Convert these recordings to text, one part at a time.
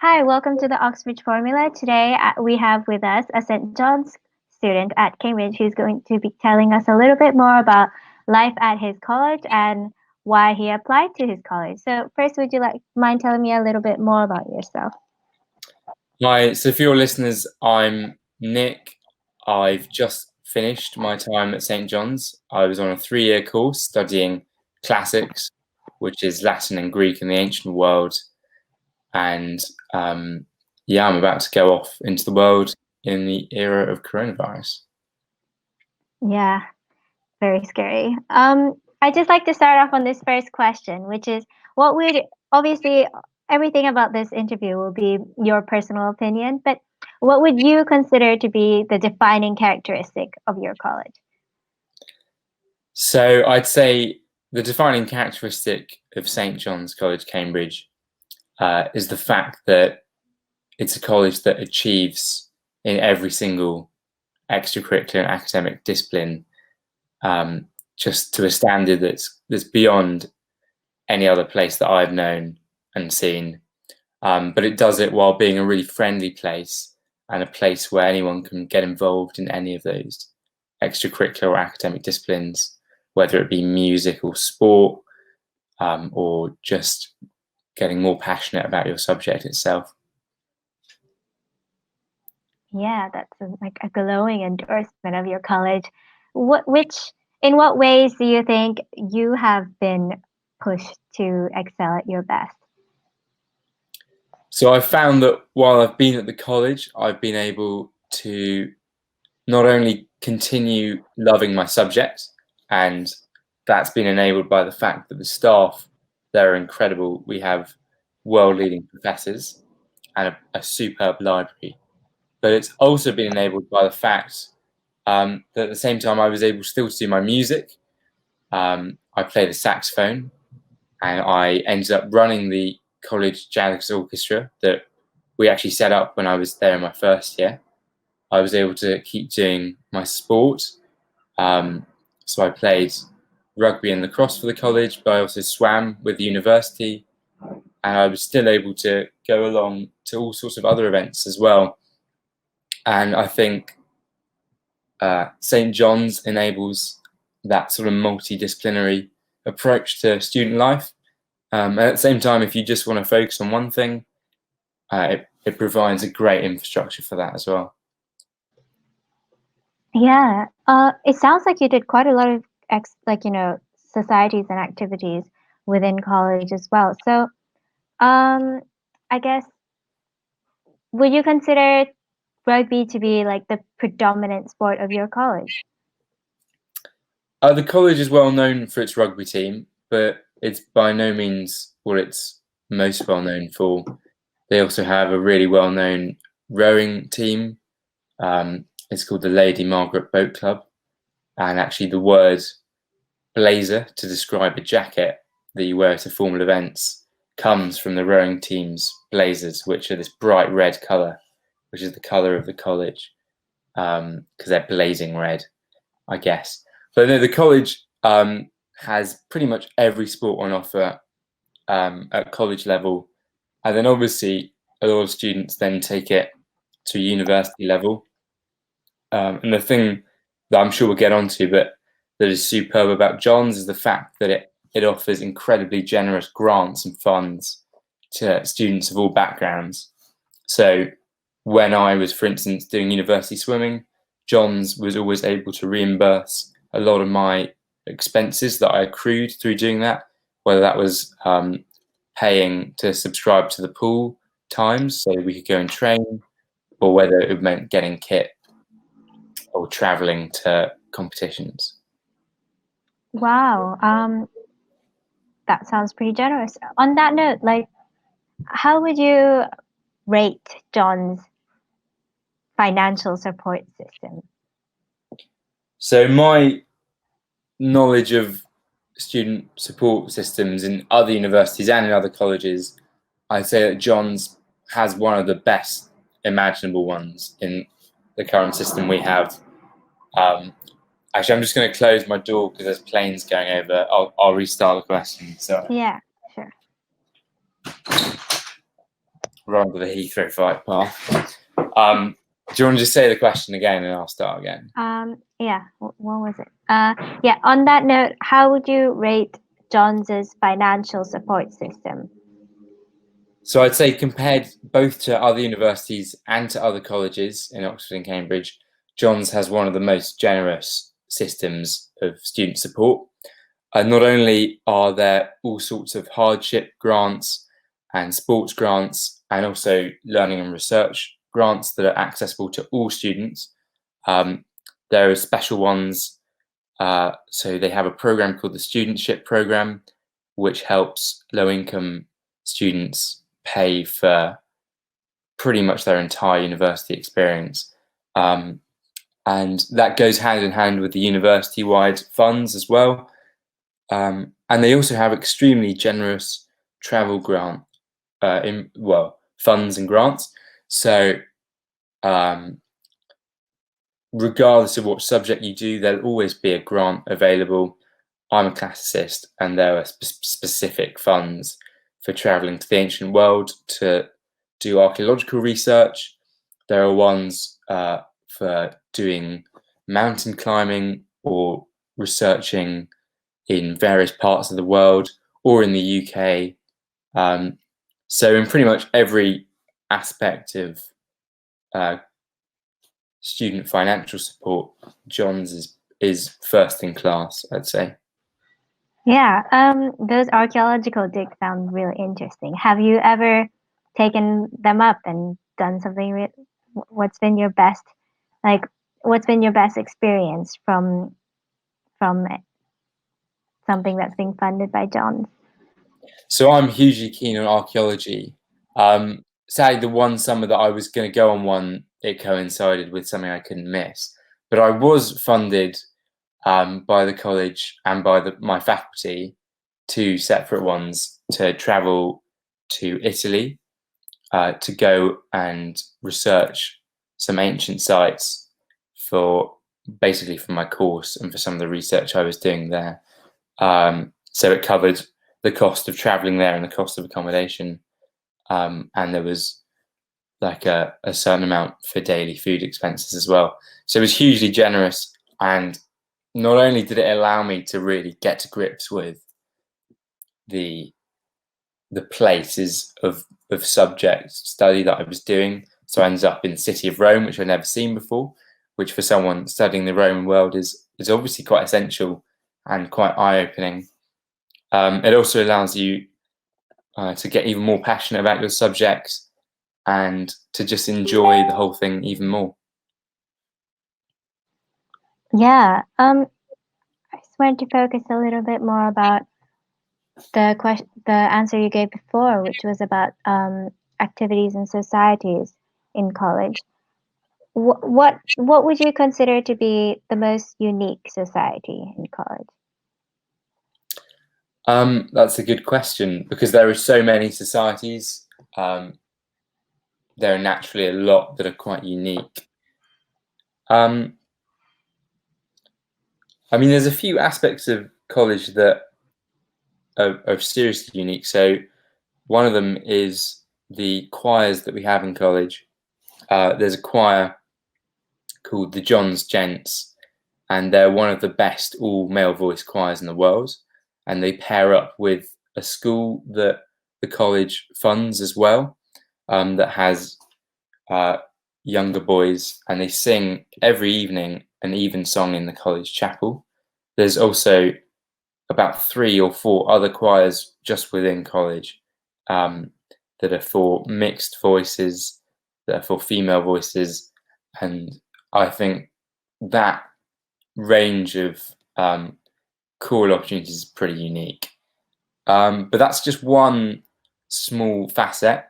Hi, welcome to the Oxbridge Formula. Today we have with us a St. John's student at Cambridge who's going to be telling us a little bit more about life at his college and why he applied to his college. So first, would you mind telling me a little bit more about yourself? Hi, so for your listeners, I'm Nick. I've just finished my time at St. John's. I was on a 3-year course studying classics, which is Latin and Greek in the ancient world. And I'm about to go off into the world in the era of coronavirus. Yeah, very scary. I'd just like to start off on this first question, which is obviously everything about this interview will be your personal opinion, but what would you consider to be the defining characteristic of your college? So I'd say the defining characteristic of St. John's College, Cambridge, is the fact that it's a college that achieves in every single extracurricular and academic discipline just to a standard that's beyond any other place that I've known and seen. But it does it while being a really friendly place and a place where anyone can get involved in any of those extracurricular or academic disciplines, whether it be music or sport, or just getting more passionate about your subject itself. Yeah, that's a glowing endorsement of your college. In what ways do you think you have been pushed to excel at your best? So I've found that while I've been at the college, I've been able to not only continue loving my subject, and that's been enabled by the fact that the staff, they're incredible. We have world-leading professors and a superb library. But it's also been enabled by the fact that at the same time I was able still to do my music. I play the saxophone, and I ended up running the college jazz orchestra that we actually set up when I was there in my first year. I was able to keep doing my sport. So I played rugby and lacrosse for the college, but I also swam with the university, and I was still able to go along to all sorts of other events as well. And I think St. John's enables that sort of multidisciplinary approach to student life. And at the same time, if you just want to focus on one thing, it provides a great infrastructure for that as well. Yeah, it sounds like you did quite a lot of societies and activities within college as well. So, I guess, would you consider rugby to be like the predominant sport of your college? The college is well known for its rugby team, but it's by no means what it's most well known for. They also have a really well known rowing team. It's called the Lady Margaret Boat Club. And actually, the word blazer to describe a jacket that you wear to formal events comes from the rowing team's blazers, which are this bright red colour, which is the colour of the college, because they're blazing red, I guess. But no, the college has pretty much every sport on offer at college level. And then obviously a lot of students then take it to university level. And the thing that I'm sure we'll get onto, but that is superb about John's is the fact that it offers incredibly generous grants and funds to students of all backgrounds. So when I was, for instance, doing university swimming, John's was always able to reimburse a lot of my expenses that I accrued through doing that, whether that was paying to subscribe to the pool times so we could go and train, or whether it meant getting kit or traveling to competitions. Wow, that sounds pretty generous. On that note, how would you rate John's financial support system? So my knowledge of student support systems in other universities and in other colleges, I'd say that John's has one of the best imaginable ones in the current system we have. Actually, I'm just going to close my door because there's planes going over. I'll restart the question. So Yeah, sure. run with the Heathrow flight path. Do you want to just say the question again and I'll start again? Yeah, what was it? Yeah, on that note, how would you rate John's financial support system? So I'd say compared both to other universities and to other colleges in Oxford and Cambridge, John's has one of the most generous systems of student support. Not only are there all sorts of hardship grants and sports grants and also learning and research grants that are accessible to all students, there are special ones. So they have a program called the Studentship Program, which helps low-income students pay for pretty much their entire university experience. And that goes hand in hand with the university-wide funds as well. And they also have extremely generous travel grant, funds and grants. So regardless of what subject you do, there'll always be a grant available. I'm a classicist, and there are specific funds for travelling to the ancient world to do archaeological research. There are ones for doing mountain climbing or researching in various parts of the world or in the UK. So in pretty much every aspect of student financial support, John's is first in class, I'd say. Yeah, those archaeological digs sound really interesting. Have you ever taken them up and done something? What's been your best, what's been your best experience from something that's being funded by John? So I'm hugely keen on archaeology. Sadly, the one summer that I was going to go on one, it coincided with something I couldn't miss. But I was funded by the college and by my faculty, two separate ones, to travel to Italy to go and research some ancient sites for my course and for some of the research I was doing there. So it covered the cost of traveling there and the cost of accommodation, and there was like a certain amount for daily food expenses as well. So it was hugely generous, and not only did it allow me to really get to grips with the places of subject study that I was doing. So I ended up in the city of Rome, which I'd never seen before, which for someone studying the Roman world is obviously quite essential and quite eye-opening. It also allows you to get even more passionate about your subjects and to just enjoy the whole thing even more. Yeah, I just wanted to focus a little bit more about the answer you gave before, which was about activities and societies in college. What would you consider to be the most unique society in college? That's a good question, because there are so many societies. There are naturally a lot that are quite unique. I mean, there's a few aspects of college that are seriously unique. So one of them is the choirs that we have in college. There's a choir called the John's Gents, and they're one of the best all-male voice choirs in the world. And they pair up with a school that the college funds as well, that has younger boys, and they sing every evening an evensong in the college chapel. There's also about 3 or 4 other choirs just within college that are for mixed voices, that are for female voices, and I think that range of cool opportunities is pretty unique. But that's just one small facet.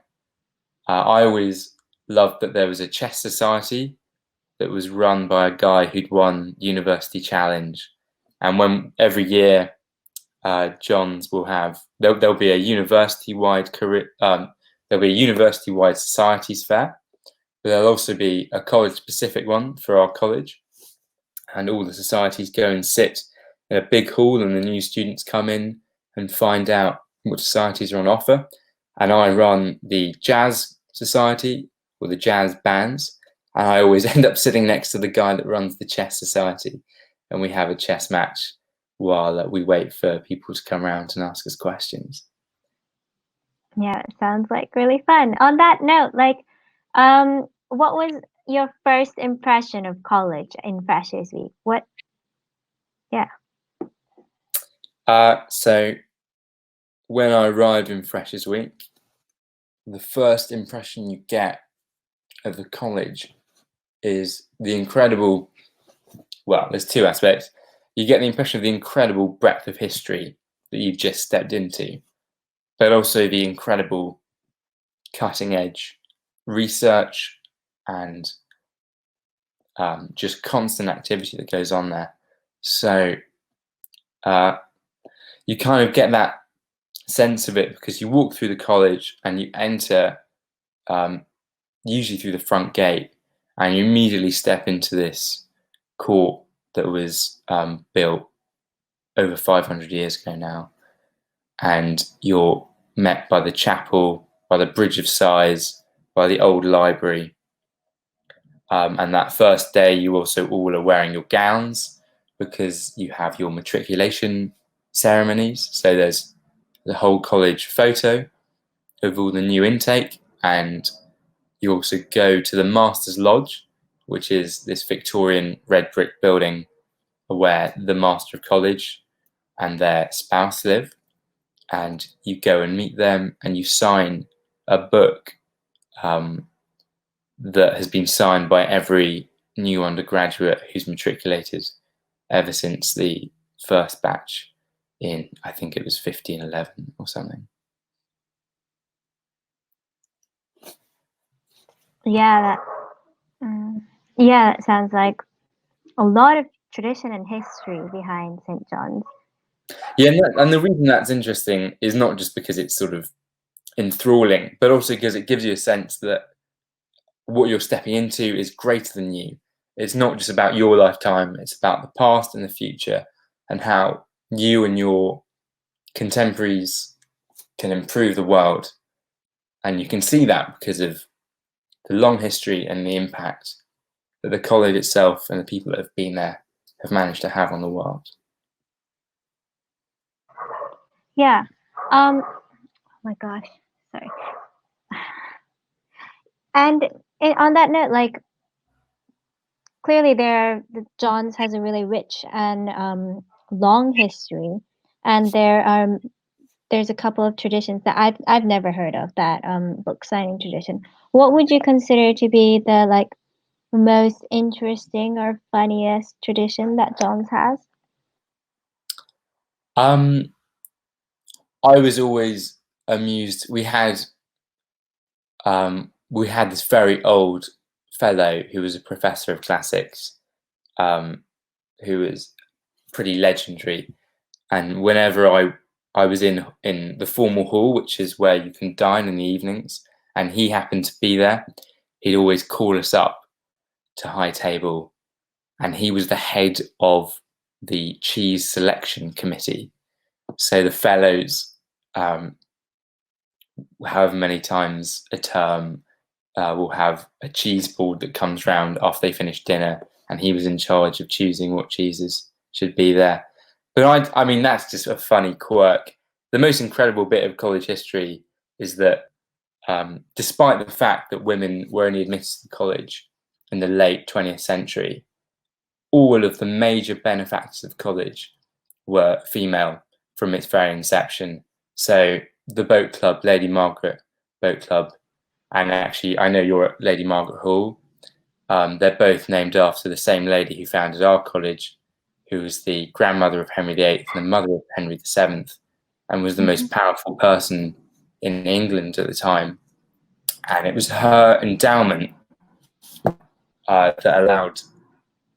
I always loved that there was a chess society that was run by a guy who'd won University Challenge, and when every year John's will have there'll be a university-wide societies fair, but there'll also be a college-specific one for our college, and all the societies go and sit in a big hall, and the new students come in and find out what societies are on offer. And I run the jazz Society or the jazz bands, and I always end up sitting next to the guy that runs the chess society, and we have a chess match while we wait for people to come around and ask us questions. Yeah, it sounds like really fun. On that note, like, what was your first impression of college in Freshers Week? What? Yeah. So when I arrived in Freshers Week, the first impression you get of the college is the incredible, well, there's two aspects. You get the impression of the incredible breadth of history that you've just stepped into, but also the incredible cutting edge research and just constant activity that goes on there. So you kind of get that sense of it because you walk through the college and you enter usually through the front gate, and you immediately step into this court that was built over 500 years ago now, and you're met by the chapel, by the Bridge of Sighs, by the old library, and that first day you also all are wearing your gowns because you have your matriculation ceremonies. So there's the whole college photo of all the new intake, and you also go to the Master's Lodge, which is this Victorian red brick building where the Master of College and their spouse live. And you go and meet them and you sign a book that has been signed by every new undergraduate who's matriculated ever since the first batch in, I think it was 1511 or something. Yeah, that sounds like a lot of tradition and history behind St. John's. Yeah, and the reason that's interesting is not just because it's sort of enthralling, but also because it gives you a sense that what you're stepping into is greater than you. It's not just about your lifetime, it's about the past and the future, and how you and your contemporaries can improve the world. And you can see that because of the long history and the impact that the college itself and the people that have been there have managed to have on the world. Yeah. Oh my gosh. Sorry. And on that note, like, clearly the Johns has a really rich and long history, and there's a couple of traditions that I've never heard of, that book signing tradition. What would you consider to be the like most interesting or funniest tradition that Johns has? I was always amused. We had this very old fellow who was a professor of classics, who was pretty legendary. And whenever I was in the formal hall, which is where you can dine in the evenings, and he happened to be there, he'd always call us up to high table, and he was the head of the cheese selection committee. So the fellows, however many times a term, will have a cheese board that comes round after they finish dinner, and he was in charge of choosing what cheeses should be there. But I mean, that's just a funny quirk. The most incredible bit of college history is that despite the fact that women were only admitted to college in the late 20th century, all of the major benefactors of college were female from its very inception. So the boat club, Lady Margaret Boat Club, and actually I know you're at Lady Margaret Hall. They're both named after the same lady who founded our college, who was the grandmother of Henry VIII and the mother of Henry VII, and was the most powerful person in England at the time. And it was her endowment that allowed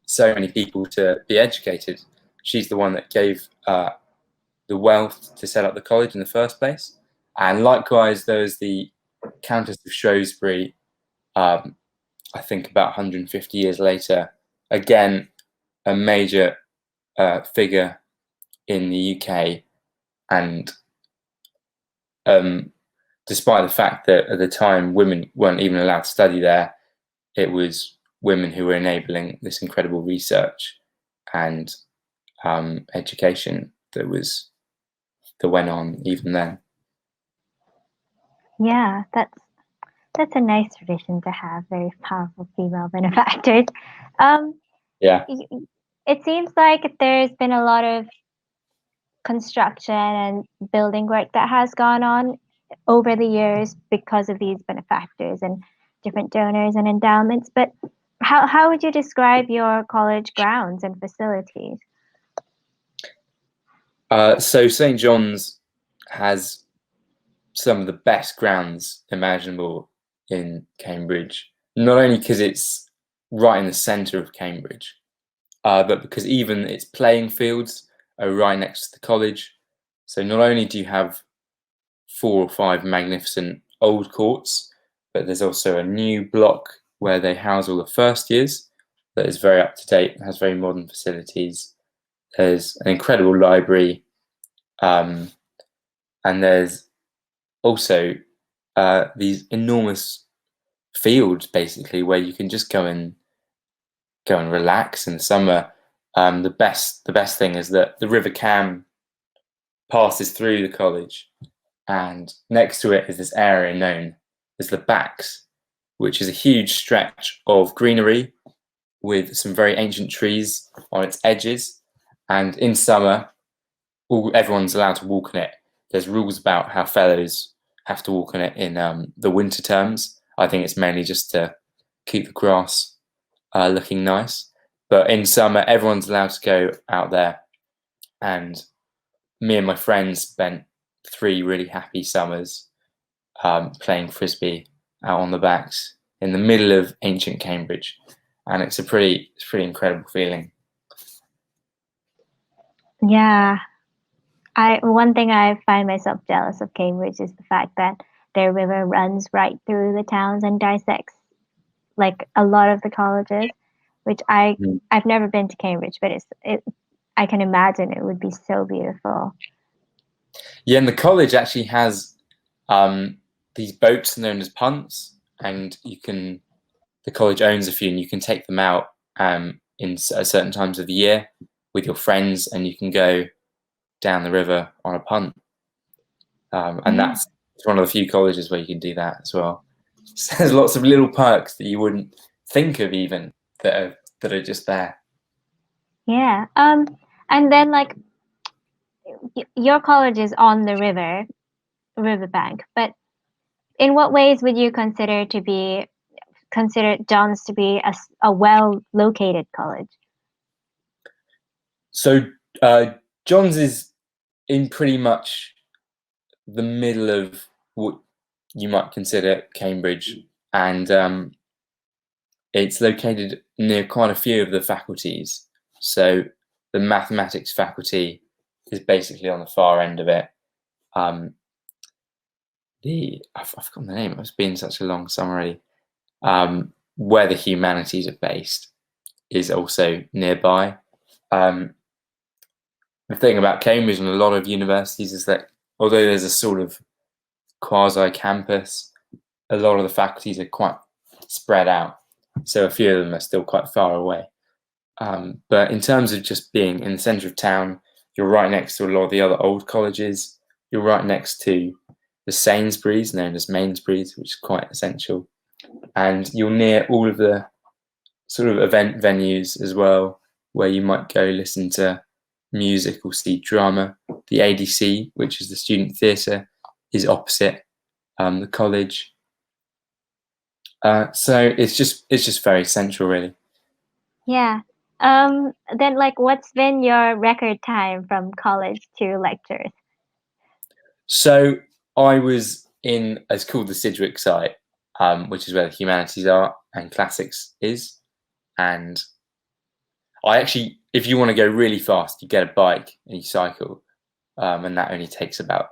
so many people to be educated. She's the one that gave the wealth to set up the college in the first place. And likewise, there's the Countess of Shrewsbury, I think about 150 years later, again, a major figure in the UK, and despite the fact that at the time women weren't even allowed to study there, it was women who were enabling this incredible research and education that went on even then. Yeah, that's a nice tradition to have. Very powerful female benefactors. Um, Yeah. it seems like there's been a lot of construction and building work that has gone on over the years because of these benefactors and different donors and endowments. But how would you describe your college grounds and facilities? So St. John's has some of the best grounds imaginable in Cambridge, not only because it's right in the centre of Cambridge, but because even its playing fields are right next to the college. So not only do you have 4 or 5 magnificent old courts, but there's also a new block where they house all the first years that is very up to date and has very modern facilities. There's an incredible library, and there's also these enormous fields basically where you can just go and relax in the summer. The best thing is that the River Cam passes through the college, and next to it is this area known as the Backs, which is a huge stretch of greenery with some very ancient trees on its edges. And in summer, everyone's allowed to walk on it. There's rules about how fellows have to walk on it in the winter terms. I think it's mainly just to keep the grass looking nice. But in summer, everyone's allowed to go out there. And me and my friends spent 3 really happy summers playing frisbee out on the Backs in the middle of ancient Cambridge, and it's a pretty incredible feeling. Yeah, one thing I find myself jealous of Cambridge is the fact that their river runs right through the towns and dissects like a lot of the colleges, which I've never been to Cambridge, but I can imagine it would be so beautiful. Yeah, and the college actually has these boats known as punts, and the college owns a few, and you can take them out in certain times of the year with your friends, and you can go down the river on a punt. And that's one of the few colleges where you can do that as well. So there's lots of little perks that you wouldn't think of even that are just there. Yeah. And then like your college is on the riverbank, but in what ways would you consider John's to be a well located college? So John's is in pretty much the middle of what you might consider Cambridge, and it's located near quite a few of the faculties. So the mathematics faculty is basically on the far end of it. I've forgotten the name. It's been such a long summary. Where the humanities are based is also nearby. The thing about Cambridge and a lot of universities is that although there's a sort of quasi-campus, a lot of the faculties are quite spread out. So a few of them are still quite far away. But in terms of just being in the centre of town, you're right next to a lot of the other old colleges. You're right next to the Sainsbury's, known as Mainsbury's, which is quite essential. And you're near all of the sort of event venues as well, where you might go listen to music or see drama. The ADC, which is the student theatre, is opposite the college. So it's just very central, really. Yeah. Then like what's been your record time from college to lectures? So I was in, it's called the Sidgwick site, which is where the humanities are and classics is. And I actually, if you want to go really fast, you get a bike and you cycle, and that only takes about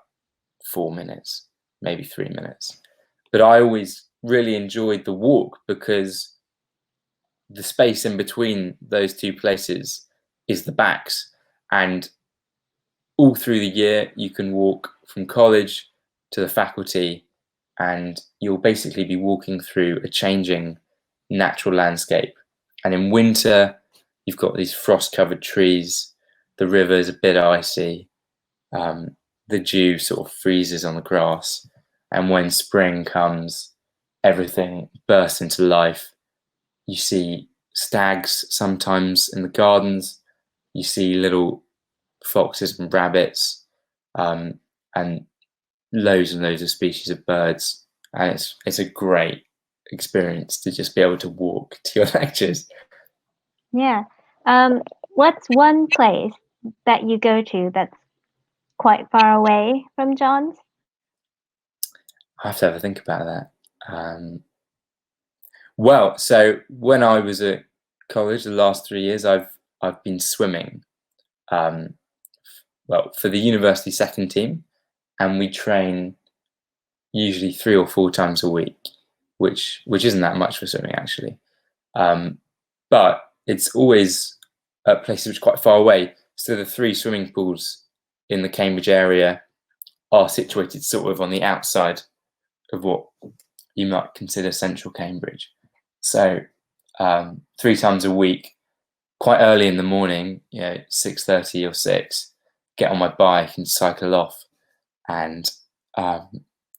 4 minutes, maybe 3 minutes. But I always really enjoyed the walk because the space in between those two places is the Backs, and all through the year you can walk from college to the faculty and you'll basically be walking through a changing natural landscape. And in winter, you've got these frost-covered trees, the river's a bit icy, the dew sort of freezes on the grass, and when spring comes, everything bursts into life. You see stags sometimes in the gardens, you see little foxes and rabbits, and loads and loads of species of birds, and it's a great experience to just be able to walk to your lectures. Yeah. What's one place that you go to that's quite far away from John's? I have to have a think about that. Well, so when I was at college, the last 3 years, I've been swimming. Well, for the university second team, and we train usually 3 or 4 times a week, which isn't that much for swimming actually. But it's always at places which are quite far away. So the 3 swimming pools in the Cambridge area are situated sort of on the outside of what you might consider central Cambridge. So 3 times a week, quite early in the morning, 6:30 or 6, get on my bike and cycle off. And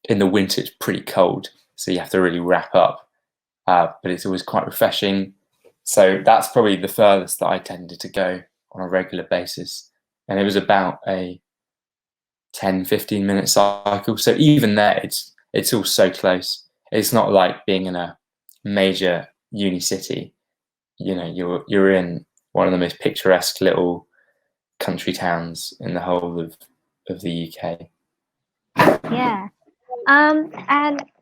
in the winter, it's pretty cold, so you have to really wrap up. But it's always quite refreshing. So that's probably the furthest that I tended to go on a regular basis. And it was about a 10-15 minute cycle. So even there, it's all so close. It's not like being in a major uni city. You're in one of the most picturesque little country towns in the whole of the UK. Yeah. And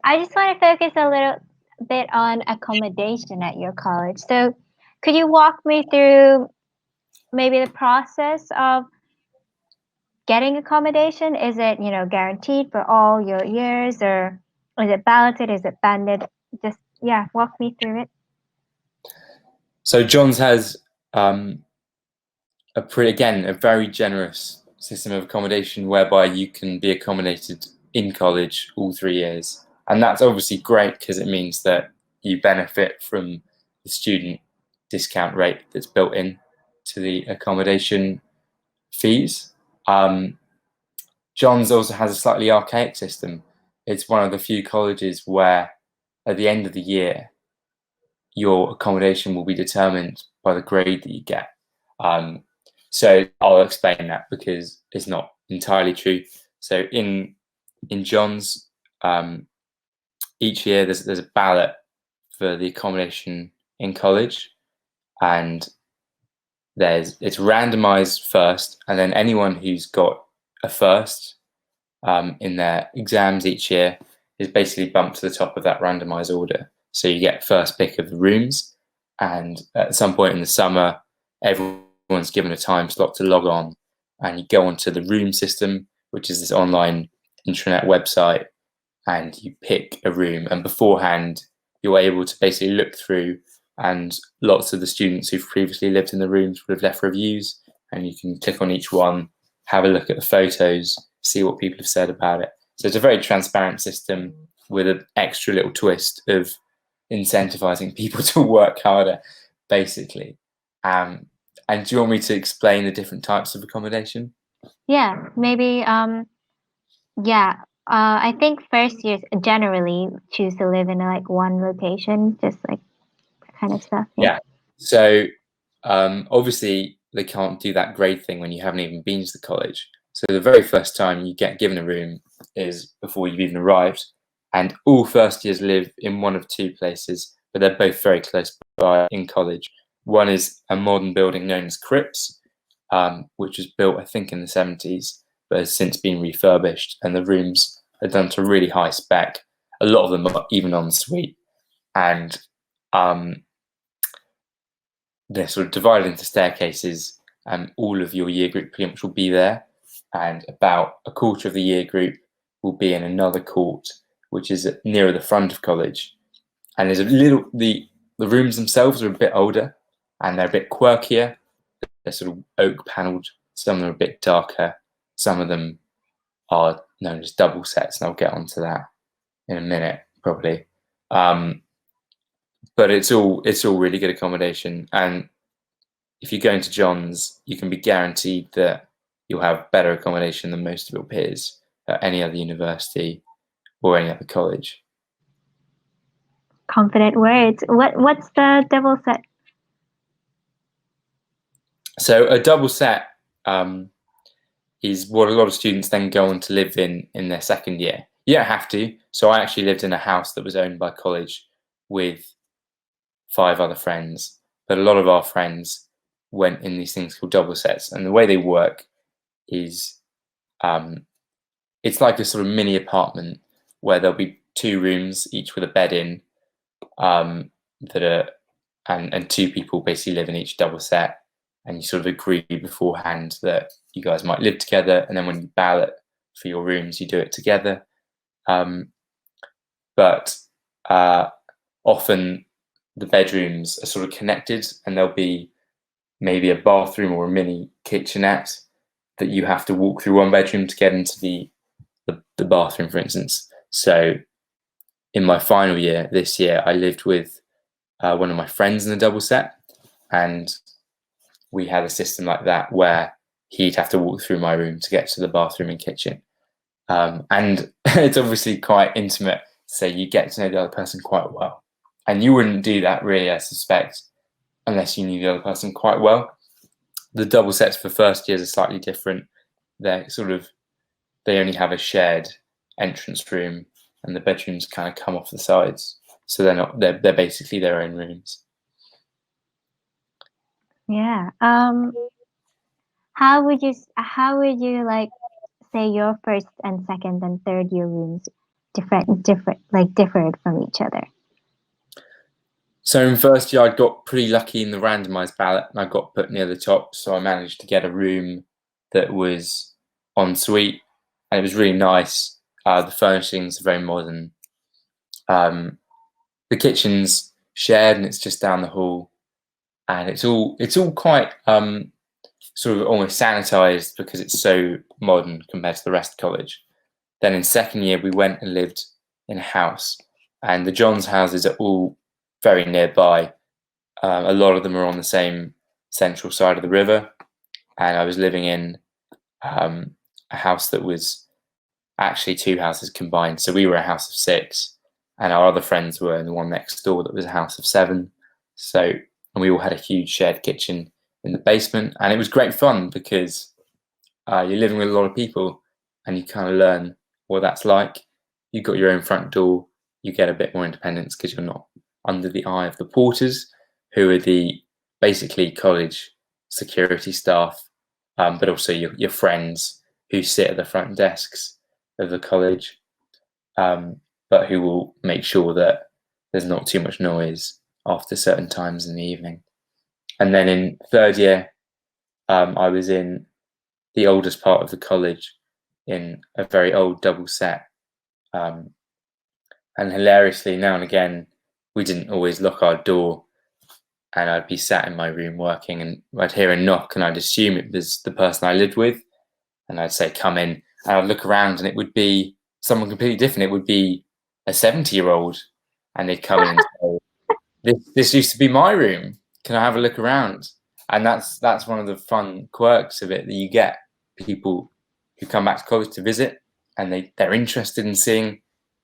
I just want to focus a little bit on accommodation at your college. So could you walk me through maybe the process of getting accommodation? Is it, guaranteed for all your years, or is it balloted? Is it banded? Just, walk me through it. So John's has a very generous system of accommodation whereby you can be accommodated in college all 3 years. And that's obviously great because it means that you benefit from the student discount rate that's built in to the accommodation fees. John's also has a slightly archaic system. It's one of the few colleges where at the end of the year, your accommodation will be determined by the grade that you get. So I'll explain that because it's not entirely true. So in John's, each year there's a ballot for the accommodation in college, and it's randomized first, and then anyone who's got a first in their exams each year is basically bumped to the top of that randomized order. So you get first pick of the rooms, and at some point in the summer, everyone's given a time slot to log on, and you go onto the room system, which is this online intranet website, and you pick a room. And beforehand, you're able to basically look through, and lots of the students who've previously lived in the rooms would have left reviews, and you can click on each one, have a look at the photos, see what people have said about it. So it's a very transparent system with an extra little twist of incentivizing people to work harder, basically. And do you want me to explain the different types of accommodation? Yeah, maybe. I think first years generally choose to live in like one location, just like that kind of stuff. Yeah. So obviously they can't do that grade thing when you haven't even been to the college. So the very first time you get given a room is before you've even arrived. And all first years live in one of 2 places, but they're both very close by in college. One is a modern building known as Crips, which was built, I think, in the 70s, but has since been refurbished. And the rooms are done to really high spec. A lot of them are even en suite. And they're sort of divided into staircases, and all of your year group pretty much will be there. And about a quarter of the year group will be in another court, which is nearer the front of college. And there's the rooms themselves are a bit older, and they're a bit quirkier. They're sort of oak panelled. Some of them are a bit darker. Some of them are known as double sets, and I'll get onto that. in a minute, probably. But it's all really good accommodation, and if you go into John's, you can be guaranteed that you'll have better accommodation than most of your peers at any other university or any other college. Confident words. What's the double set? So a double set is what a lot of students then go on to live in their second year. You don't have to. So I actually lived in a house that was owned by college with 5 other friends, but a lot of our friends went in these things called double sets, and the way they work is it's like a sort of mini apartment where there'll be 2 rooms, each with a bed in, that are and 2 people basically live in each double set, and you sort of agree beforehand that you guys might live together, and then when you ballot for your rooms, you do it together. But often the bedrooms are sort of connected, and there'll be maybe a bathroom or a mini kitchenette that you have to walk through one bedroom to get into the bathroom, for instance. So in my final year this year, I lived with one of my friends in a double set, and we had a system like that where he'd have to walk through my room to get to the bathroom and kitchen. And it's obviously quite intimate, so you get to know the other person quite well. And you wouldn't do that really, I suspect, unless you knew the other person quite well. The double sets for first years are slightly different. They only have a shared entrance room, and the bedrooms kind of come off the sides, so they're basically their own rooms. Yeah. How would you like say your first and second and third year rooms differed from each other? So in first year, I got pretty lucky in the randomised ballot, and I got put near the top. So I managed to get a room that was en suite, and it was really nice. The furnishings are very modern. The kitchen's shared, and it's just down the hall, and it's all quite sort of almost sanitized because it's so modern compared to the rest of college. Then in second year, we went and lived in a house, and the Johns houses are all very nearby. A lot of them are on the same central side of the river, and I was living in a house that was actually 2 houses combined. So we were a house of 6, and our other friends were in the one next door that was a house of 7. And we all had a huge shared kitchen in the basement, and it was great fun because you're living with a lot of people, and you kind of learn what that's like. You've got your own front door. You get a bit more independence because you're not under the eye of the porters, who are the basically college security staff, but also your friends who sit at the front desks of the college, but who will make sure that there's not too much noise after certain times in the evening. And then in third year, I was in the oldest part of the college in a very old double set. And hilariously, now and again, we didn't always lock our door, and I'd be sat in my room working, and I'd hear a knock, and I'd assume it was the person I lived with, and I'd say, "Come in," and I'd look around, and it would be someone completely different. It would be a 70-year-old, and they'd come in and say, this used to be my room. Can I have a look around? And that's one of the fun quirks of it, that you get people who come back to college to visit, and they're interested in seeing,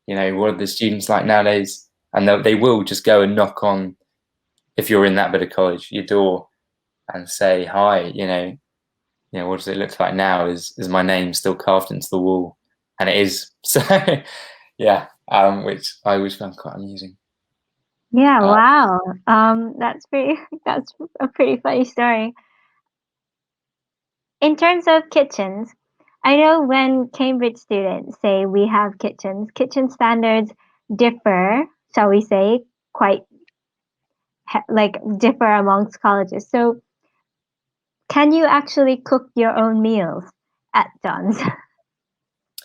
what are the students like nowadays, and they will just go and knock on, if you're in that bit of college, your door, and say, "Hi, what does it look like now? Is my name still carved into the wall?" And it is. So yeah, which I always found quite amusing. Yeah, wow. That's a pretty funny story. In terms of kitchens, I know when Cambridge students say we have kitchens, kitchen standards differ, shall we say, quite differ amongst colleges. So can you actually cook your own meals at John's?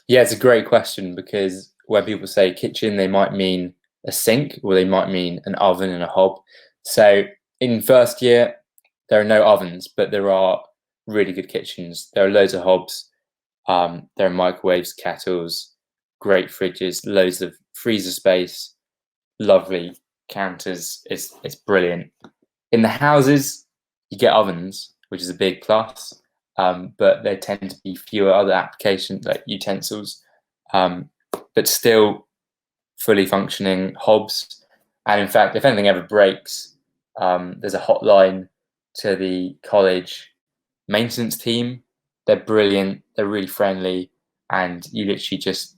Yeah, it's a great question, because when people say kitchen, they might mean a sink, or they might mean an oven and a hob. So in first year, there are no ovens, but there are really good kitchens. There are loads of hobs. There are microwaves, kettles, great fridges, loads of freezer space, lovely counters. It's brilliant. In the houses, you get ovens, which is a big plus, but there tend to be fewer other applications like utensils, but still fully functioning hobs. And in fact, if anything ever breaks, there's a hotline to the college maintenance team. They're brilliant. They're really friendly, and you can just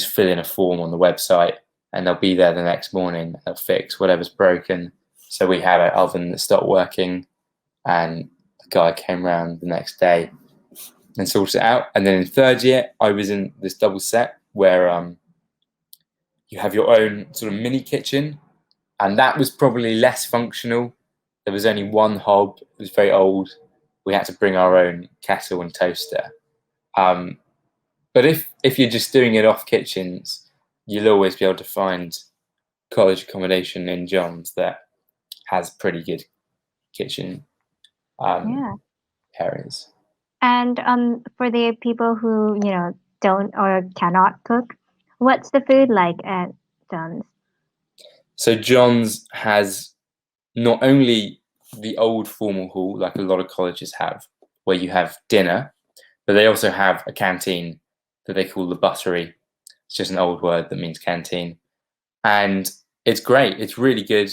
fill in a form on the website, and they'll be there the next morning. They'll fix whatever's broken. So we had an oven that stopped working, and the guy came around the next day and sorted it out. And then in third year, I was in this double set where you have your own sort of mini kitchen, and that was probably less functional. There was only one hob. It was very old. We had to bring our own kettle and toaster. But if you're just doing it off kitchens, you'll always be able to find college accommodation in John's that has pretty good kitchen areas. And for the people who don't or cannot cook, what's the food like at John's? So John's has not only the old formal hall, like a lot of colleges have, where you have dinner, but they also have a canteen that they call the buttery. It's just an old word that means canteen. And it's great. It's really good.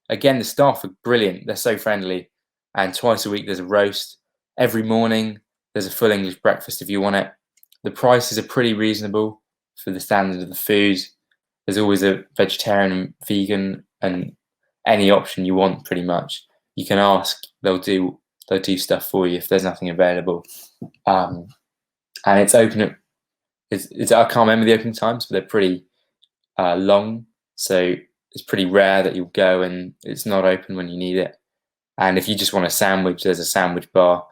Again, the staff are brilliant. They're so friendly. And twice a week, there's a roast. Every morning, there's a full English breakfast if you want it. The prices are pretty reasonable for the standard of the food. There's always a vegetarian and vegan and any option you want, pretty much. You can ask. They'll do stuff for you if there's nothing available. And it's open at I can't remember the opening times, but they're pretty long. So it's pretty rare that you'll go and it's not open when you need it. And if you just want a sandwich, there's a sandwich bar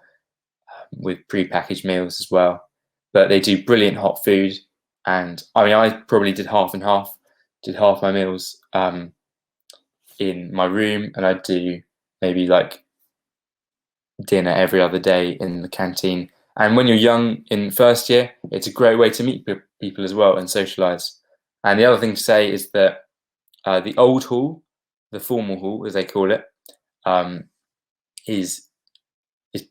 with pre-packaged meals as well. But they do brilliant hot food. And I mean, I probably did half and half. Did half my meals in my room, and I'd do maybe like dinner every other day in the canteen. And when you're young in first year, it's a great way to meet people as well and socialise. And the other thing to say is that the old hall, the formal hall as they call it, is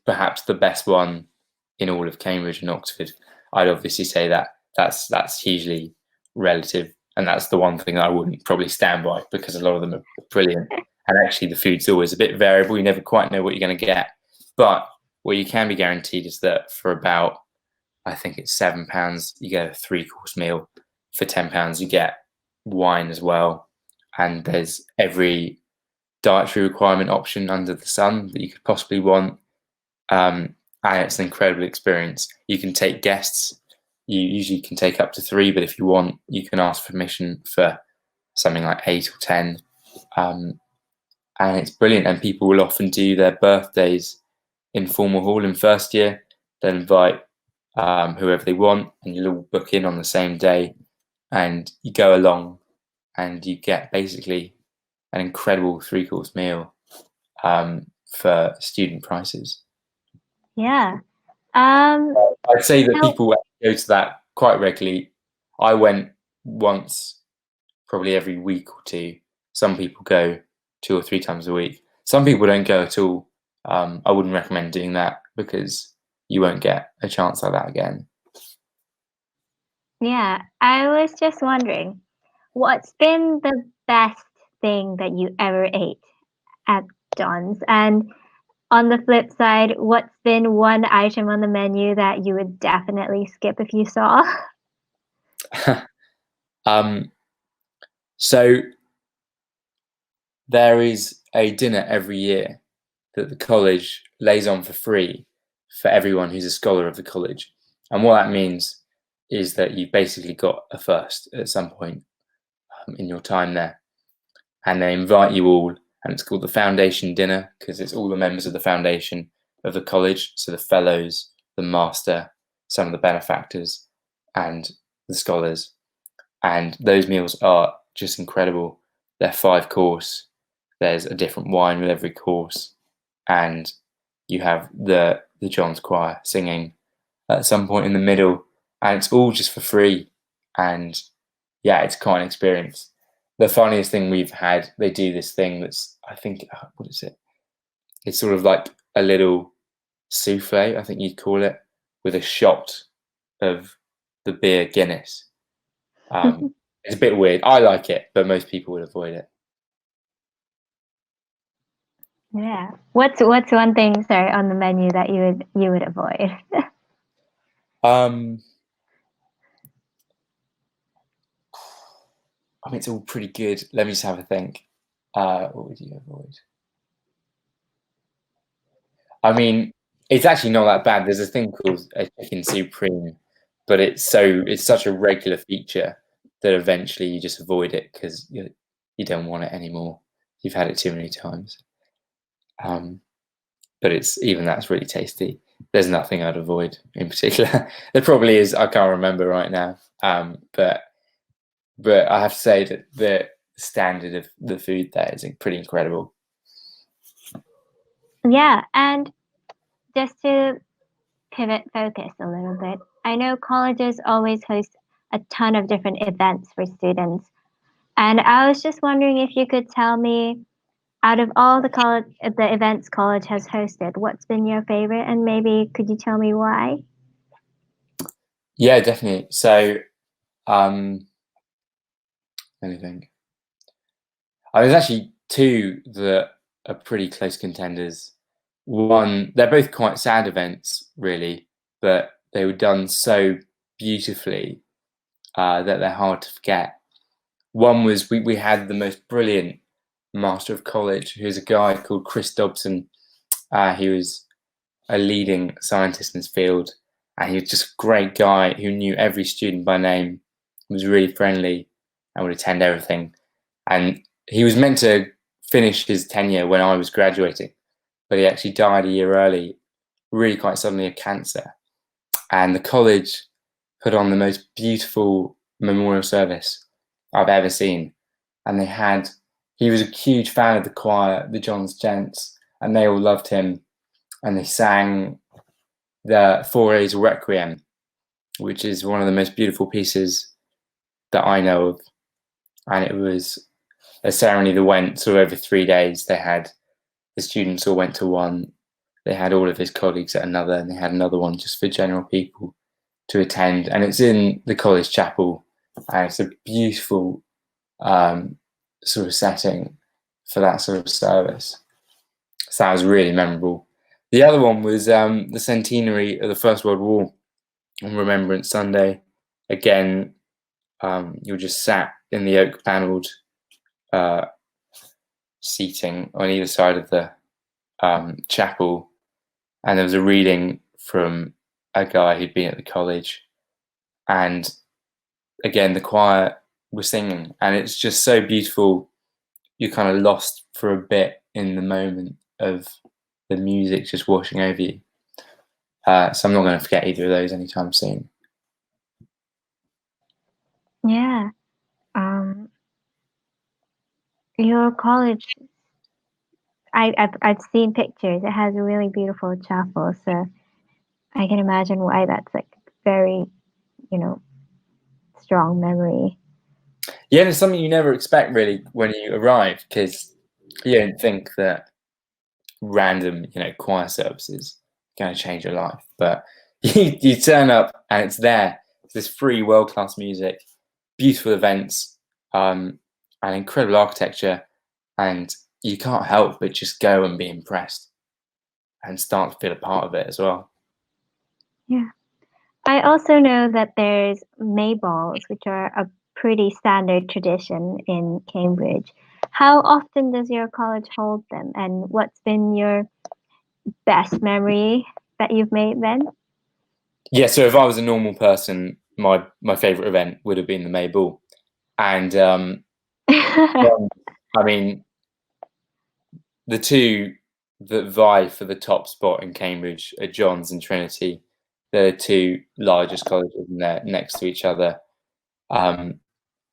perhaps the best one in all of Cambridge and Oxford. I'd obviously say that that's hugely relative, and that's the one thing that I wouldn't probably stand by, because a lot of them are brilliant. And actually the food's always a bit variable. You never quite know what you're going to get. But what you can be guaranteed is that for about, I think it's £7, you get a 3-course meal. For £10, you get wine as well. And there's every dietary requirement option under the sun that you could possibly want. And it's an incredible experience. You can take guests. You usually can take up to 3, but if you want, you can ask permission for something like 8 or 10. And it's brilliant. And people will often do their birthdays in formal hall in first year. They'll invite whoever they want, and you'll all book in on the same day. And you go along and you get basically an incredible 3-course meal for student prices. Yeah. I'd say that people go to that quite regularly. I went once, probably every week or two. Some people go 2 or 3 times a week. Some people don't go at all. I wouldn't recommend doing that because you won't get a chance like that again. Yeah, I was just wondering, what's been the best thing that you ever ate at John's? And on the flip side, what's been one item on the menu that you would definitely skip if you saw? So there is a dinner every year that the college lays on for free for everyone who's a scholar of the college. And what that means is that you've basically got a first at some point in your time there. And they invite you all, and it's called the foundation dinner because it's all the members of the foundation of the college. So the fellows, the master, some of the benefactors, and the scholars. And those meals are just incredible. They're 5-course. There's a different wine with every course. And you have the John's choir singing at some point in the middle. And it's all just for free. And yeah, it's quite an experience. The funniest thing we've had, they do this thing that's, I think, what is it? It's sort of like a little souffle, I think you'd call it, with a shot of the beer Guinness. It's a bit weird. I like it, but most people would avoid it. Yeah. What's one thing, sorry, on the menu that you would avoid? I mean, it's all pretty good. Let me just have a think. What would you avoid? I mean, it's actually not that bad. There's a thing called a chicken supreme, but it's such a regular feature that eventually you just avoid it because you don't want it anymore. You've had it too many times. But that's really tasty. There's nothing I'd avoid in particular. There probably is. I can't remember right now. But I have to say that the standard of the food there is pretty incredible. Yeah, and just to pivot focus a little bit, I know colleges always host a ton of different events for students. And I was just wondering if you could tell me, out of all the events college has hosted, what's been your favorite, and maybe could you tell me why? Yeah, definitely. So, anything. There's actually two that are pretty close contenders. One, they're both quite sad events, really, but they were done so beautifully that they're hard to forget. One was we had the most brilliant master of college, who's a guy called Chris Dobson. He was a leading scientist in his field, and he was just a great guy who knew every student by name, was really friendly, and would attend everything. And he was meant to finish his tenure when I was graduating, but he actually died a year early, really quite suddenly, of cancer. And the college put on the most beautiful memorial service I've ever seen. And he was a huge fan of the choir, the John's Gents, and they all loved him. And they sang the Fauré's Requiem, which is one of the most beautiful pieces that I know of. And it was a ceremony that went sort of over 3 days. The students all went to one, they had all of his colleagues at another, and they had another one just for general people to attend. And it's in the college chapel, and it's a beautiful sort of setting for that sort of service. So that was really memorable. The other one was the centenary of the First World War on Remembrance Sunday. Again, you were just sat in the oak panelled seating on either side of the chapel, and there was a reading from a guy who'd been at the college, and again the choir was singing, and it's just so beautiful. You're kind of lost for a bit in the moment of the music just washing over you. So I'm not going to forget either of those anytime soon. Yeah. Your college, I've seen pictures. It has a really beautiful chapel, so I can imagine why that's like very, strong memory. Yeah, and it's something you never expect really when you arrive, because you don't think that random, choir services are going to change your life, but you turn up and it's there. It's this free, world-class music, beautiful events, and incredible architecture, and you can't help but just go and be impressed and start to feel a part of it as well. Yeah. I also know that there's May balls, which are a pretty standard tradition in Cambridge. How often does your college hold them, and what's been your best memory that you've made then? Yeah, so if I was a normal person, my favourite event would have been the May Ball. And I mean, the two that vie for the top spot in Cambridge are John's and Trinity. They're the two largest colleges, and they're next to each other.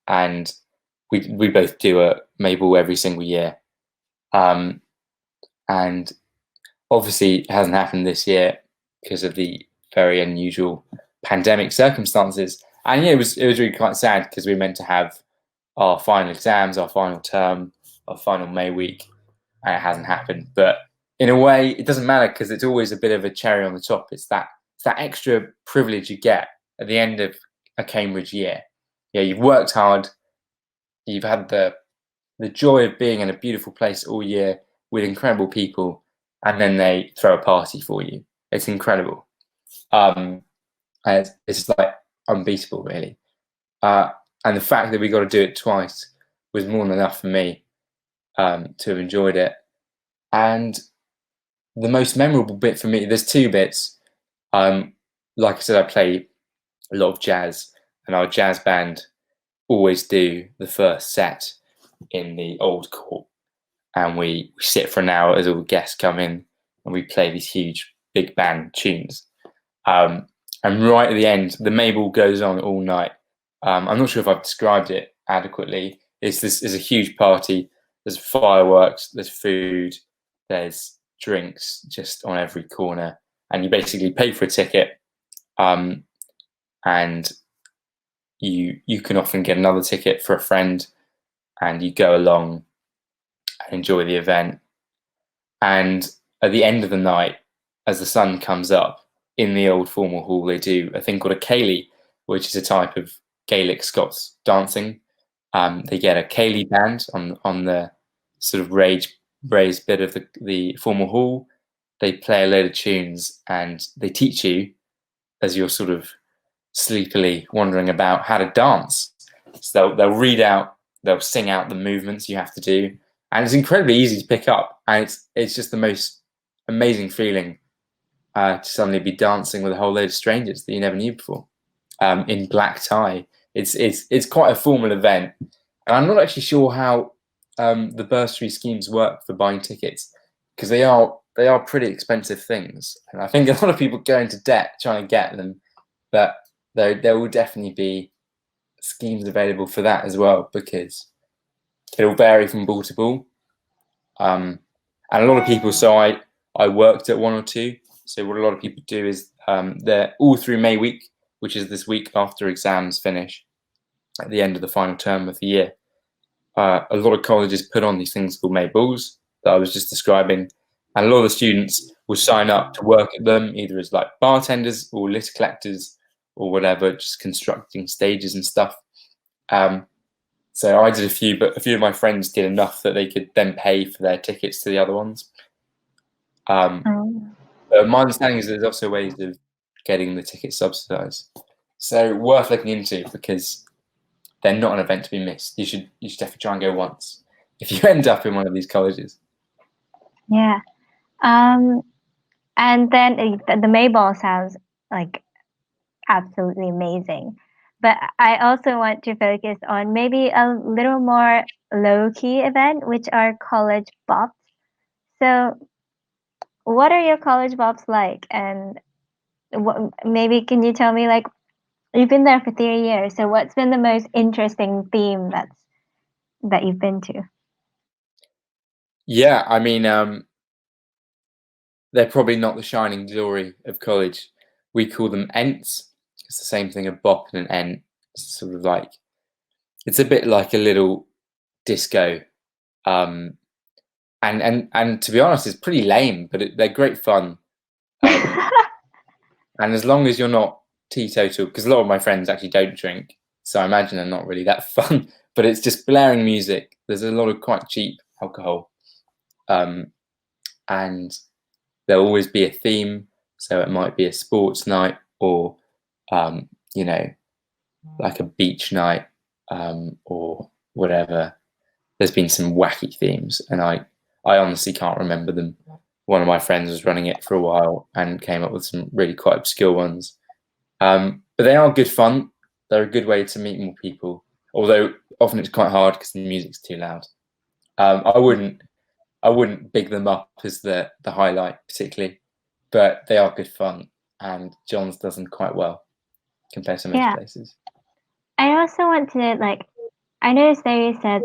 And we both do a May Ball every single year. And obviously it hasn't happened this year because of the very unusual pandemic circumstances. And yeah, it was really quite sad because we were meant to have our final exams, our final term, our final May week, and it hasn't happened. But in a way, it doesn't matter because it's always a bit of a cherry on the top. It's that extra privilege you get at the end of a Cambridge year. Yeah, you've worked hard, you've had the joy of being in a beautiful place all year with incredible people, and then they throw a party for you. It's incredible. And it's like unbeatable, really. And the fact that we got to do it twice was more than enough for me to have enjoyed it. And the most memorable bit for me, there's two bits. Like I said, I play a lot of jazz, and our jazz band always do the first set in the old court, and we sit for an hour as all the guests come in, and we play these huge big band tunes. And right at the end, the Mabel goes on all night. I'm not sure if I've described it adequately. It's a huge party. There's fireworks, there's food, there's drinks just on every corner, and you basically pay for a ticket, and you can often get another ticket for a friend, and you go along and enjoy the event. And at the end of the night, as the sun comes up, in the old formal hall, they do a thing called a ceilidh, which is a type of Gaelic Scots dancing. They get a ceilidh band on the sort of raised bit of the formal hall. They play a load of tunes, and they teach you, as you're sort of sleepily wandering about, how to dance. So they'll read out, they'll sing out the movements you have to do, and it's incredibly easy to pick up. And it's just the most amazing feeling to suddenly be dancing with a whole load of strangers that you never knew before, in black tie. It's quite a formal event, and I'm not actually sure how the bursary schemes work for buying tickets, because they are pretty expensive things, and I think a lot of people go into debt trying to get them. But there will definitely be schemes available for that as well, because it'll vary from ball to ball. And a lot of people, so I worked at one or two. So what a lot of people do is they're all through May week, which is this week after exams finish, at the end of the final term of the year. A lot of colleges put on these things called May balls that I was just describing, and a lot of the students will sign up to work at them, either as like bartenders or litter collectors or whatever, just constructing stages and stuff. So I did a few, but a few of my friends did enough that they could then pay for their tickets to the other ones. But my understanding is there's also ways of getting the tickets subsidised. So worth looking into, because they're not an event to be missed. You should definitely try and go once if you end up in one of these colleges. Yeah. And then the Mayball sounds like absolutely amazing. But I also want to focus on maybe a little more low-key event, which are college bops. So what are your college bops like? And maybe can you tell me, like, you've been there for 3 years, so what's been the most interesting theme that you've been to? Yeah, I mean, they're probably not the shining glory of college. We call them ents. It's the same thing, a bop and an ent. It's sort of like, it's a bit like a little disco. And to be honest, it's pretty lame, but they're great fun. And as long as you're not teetotal, because a lot of my friends actually don't drink, so I imagine they're not really that fun. But it's just blaring music. There's a lot of quite cheap alcohol, and there'll always be a theme. So it might be a sports night, or like a beach night, or whatever. There's been some wacky themes, and I honestly can't remember them. One of my friends was running it for a while and came up with some really quite obscure ones. But they are good fun. They're a good way to meet more people, although often it's quite hard because the music's too loud. I wouldn't big them up as the highlight particularly, but they are good fun, and John's does them quite well compared to most places. I also want to, like, I noticed that you said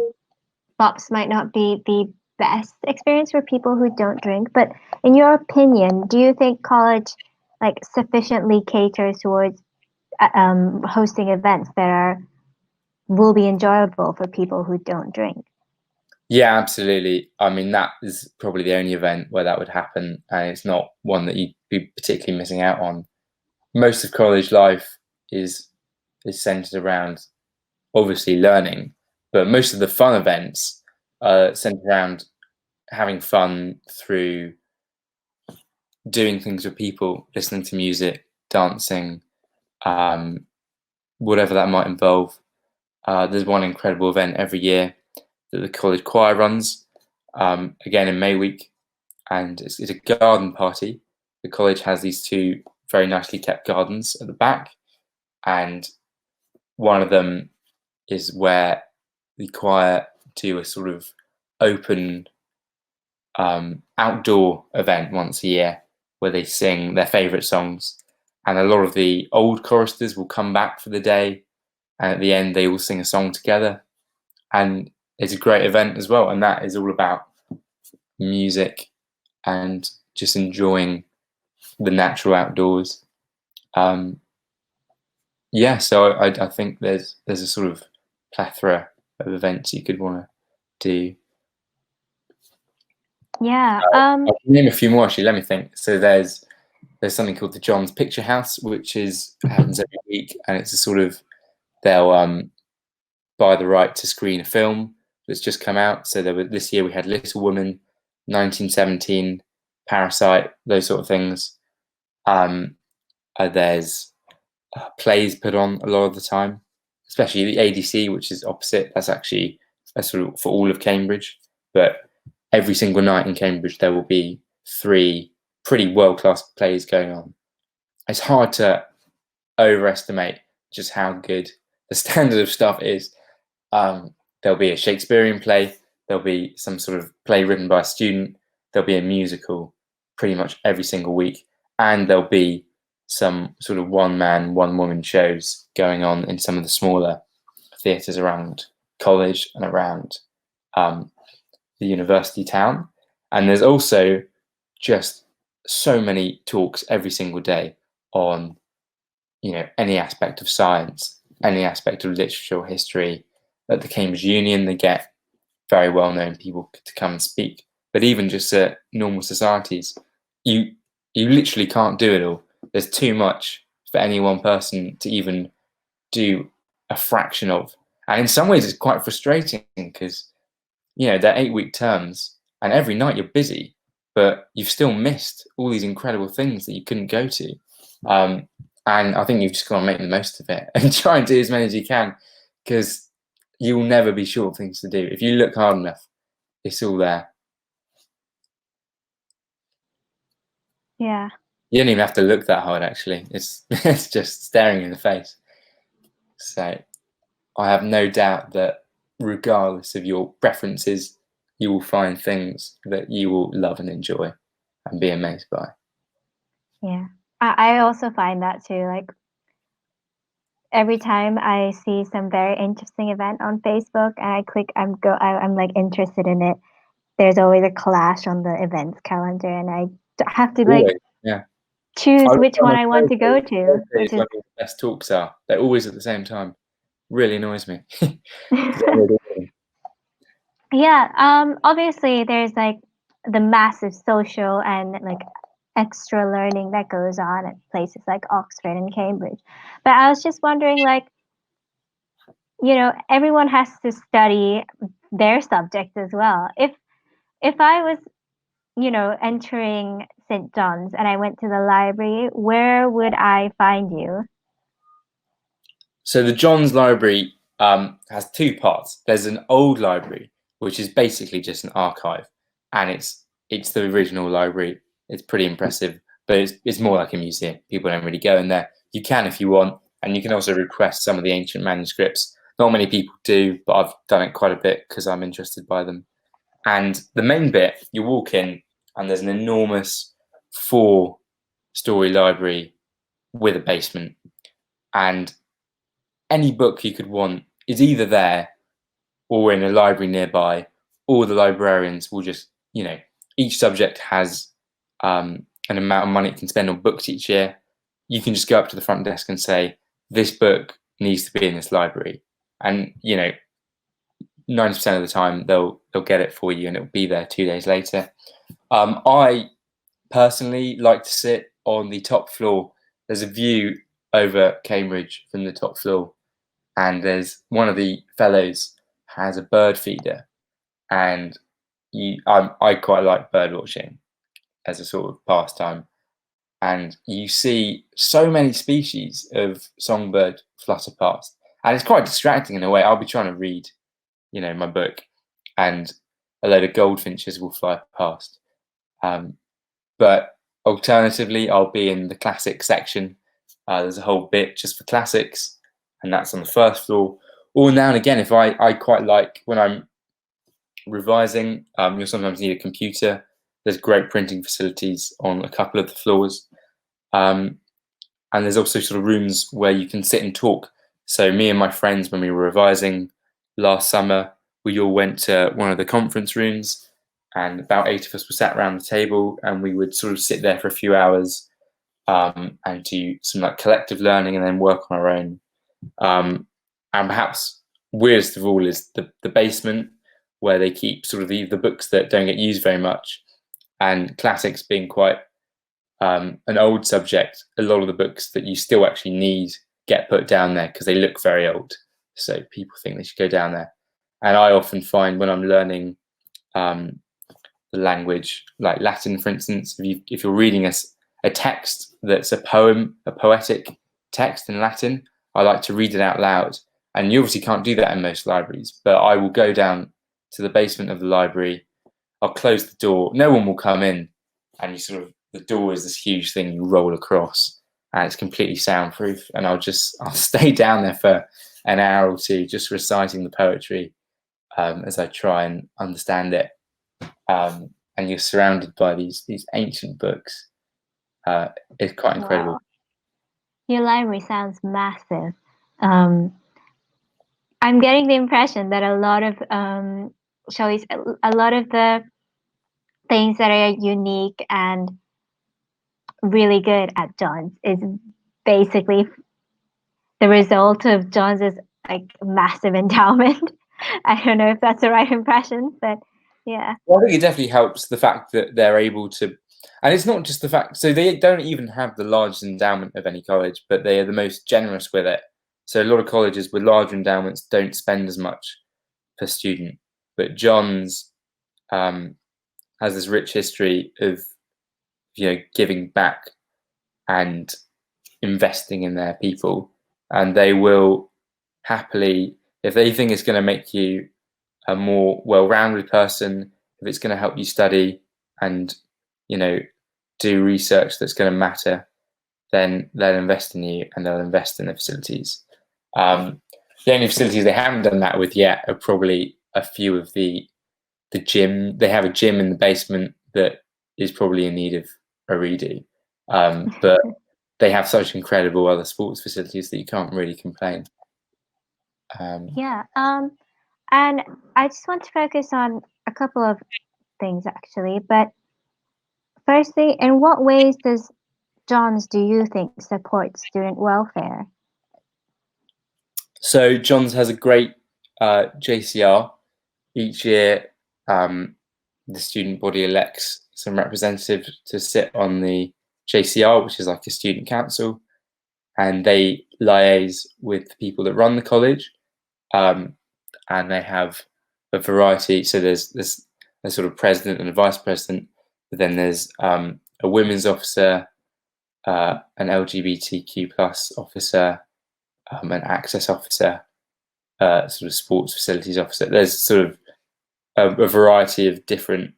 bops might not be the best experience for people who don't drink, but in your opinion, do you think college, like, sufficiently caters towards hosting events that will be enjoyable for people who don't drink. Yeah, absolutely. I mean, that is probably the only event where that would happen, and it's not one that you'd be particularly missing out on. Most of college life is centered around obviously learning, but most of the fun events are centered around having fun through doing things with people, listening to music, dancing, whatever that might involve. There's one incredible event every year that the college choir runs, again in May week, and it's a garden party. The college has these two very nicely kept gardens at the back, and one of them is where the choir do a sort of open outdoor event once a year where they sing their favourite songs, and a lot of the old choristers will come back for the day, and at the end they all sing a song together, and it's a great event as well, and that is all about music and just enjoying the natural outdoors. Yeah, so I think there's a sort of plethora of events you could want to do. Yeah. I can name a few more actually. Let me think. So there's something called the John's Picture House, which happens every week, and it's a sort of they'll buy the right to screen a film that's just come out. So this year we had Little Woman, 1917, Parasite, those sort of things. There's plays put on a lot of the time, especially the ADC, which is opposite. That's actually a sort of for all of Cambridge, but every single night in Cambridge there will be 3 pretty world-class plays going on. It's hard to overestimate just how good the standard of stuff is. There'll be a Shakespearean play, there'll be some sort of play written by a student, there'll be a musical pretty much every single week, and there'll be some sort of one-man, one-woman shows going on in some of the smaller theatres around college and around the university town. And there's also just so many talks every single day on, any aspect of science, any aspect of literature or history. At the Cambridge Union, they get very well-known people to come and speak. But even just at normal societies, you literally can't do it all. There's too much for any one person to even do a fraction of. And in some ways, it's quite frustrating because, they're 8-week terms, and every night you're busy, but you've still missed all these incredible things that you couldn't go to. And I think you've just got to make the most of it and try and do as many as you can, because you will never be short of things to do. If you look hard enough, it's all there. Yeah. You don't even have to look that hard, actually. It's just staring in the face. So I have no doubt that regardless of your preferences, you will find things that you will love and enjoy and be amazed by. Yeah. I also find that too. Like every time I see some very interesting event on Facebook and I click, I'm like interested in it. There's always a clash on the events calendar, and I have to like choose which one I want to go to. Which is when the best talks are. They're always at the same time. Really annoys me. Yeah. Obviously, there's like the massive social and like extra learning that goes on at places like Oxford and Cambridge. But I was just wondering, like, everyone has to study their subject as well. If I was, entering St. John's and I went to the library, where would I find you? So the John's Library has 2 parts. There's an old library, which is basically just an archive, and it's the original library. It's pretty impressive, but it's more like a museum. People don't really go in there. You can if you want, and you can also request some of the ancient manuscripts. Not many people do, but I've done it quite a bit because I'm interested by them. And the main bit, you walk in, and there's an enormous 4-story library with a basement, and any book you could want is either there or in a library nearby, or the librarians will just, each subject has an amount of money it can spend on books each year. You can just go up to the front desk and say, this book needs to be in this library, and 90% of the time they'll get it for you, and it'll be there 2 days later. I personally like to sit on the top floor. There's a view over Cambridge from the top floor, and there's one of the fellows has a bird feeder, and I quite like bird watching as a sort of pastime, and you see so many species of songbird flutter past, and it's quite distracting in a way. I'll be trying to read, my book, and a load of goldfinches will fly past. But alternatively, I'll be in the classics section. There's a whole bit just for classics, and that's on the first floor. Or now and again, if I quite like when I'm revising, you'll sometimes need a computer. There's great printing facilities on a couple of the floors. And there's also sort of rooms where you can sit and talk. So me and my friends, when we were revising last summer, we all went to one of the conference rooms, and about 8 of us were sat around the table, and we would sort of sit there for a few hours and do some like collective learning and then work on our own. And perhaps weirdest of all is the basement, where they keep sort of the books that don't get used very much, and classics being quite an old subject. A lot of the books that you still actually need get put down there because they look very old, so people think they should go down there. And I often find when I'm learning the language, like Latin, for instance, if you're reading a text that's a poem, a poetic text in Latin, I like to read it out loud. And you obviously can't do that in most libraries, but I will go down to the basement of the library. I'll close the door. No one will come in, and the door is this huge thing you roll across, and it's completely soundproof. And I'll stay down there for an hour or two, just reciting the poetry as I try and understand it. And you're surrounded by these ancient books. It's quite incredible. Wow. Your library sounds massive. I'm getting the impression that a lot of a lot of the things that are unique and really good at John's is basically the result of John's like massive endowment. I don't know if that's the right impression, but yeah. Well, I think it definitely helps the fact that they're able to, and it's not just the fact, so they don't even have the largest endowment of any college, but they are the most generous with it. So a lot of colleges with larger endowments don't spend as much per student, but John's has this rich history of giving back and investing in their people, and they will happily, if they think it's going to make you a more well-rounded person, if it's going to help you study and do research that's going to matter, then they'll invest in you, and they'll invest in the facilities. The only facilities they haven't done that with yet are probably a few of the gym. They have a gym in the basement that is probably in need of a redo, but they have such incredible other sports facilities that you can't really complain. Yeah. And I just want to focus on a couple of things actually. But firstly, in what ways does John's, do you think, support student welfare? So John's has a great JCR. Each year, the student body elects some representatives to sit on the JCR, which is like a student council, and they liaise with the people that run the college. And they have a variety. So there's a sort of president and a vice president, but then there's a women's officer, an LGBTQ plus officer, an access officer, sort of sports facilities officer. There's sort of a variety of different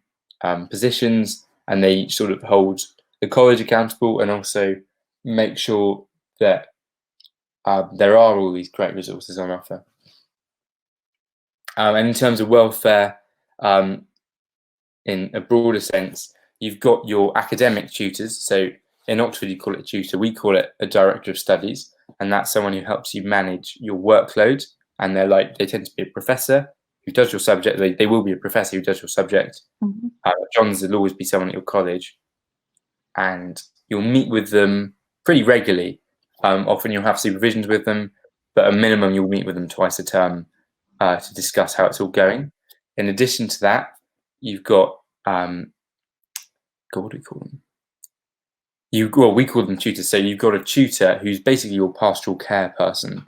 positions, and they sort of hold the college accountable and also make sure that there are all these great resources on offer. And in terms of welfare, in a broader sense, you've got your academic tutors. So in Oxford, you call it a tutor. We call it a director of studies, and that's someone who helps you manage your workload. And they tend to be a professor who does your subject. They will be a professor who does your subject. Mm-hmm. John's will always be someone at your college, and you'll meet with them pretty regularly. Often you'll have supervisions with them, but at minimum you'll meet with them twice a term to discuss how it's all going. In addition to that, you've got what do we call them? We call them tutors. So you've got a tutor who's basically your pastoral care person,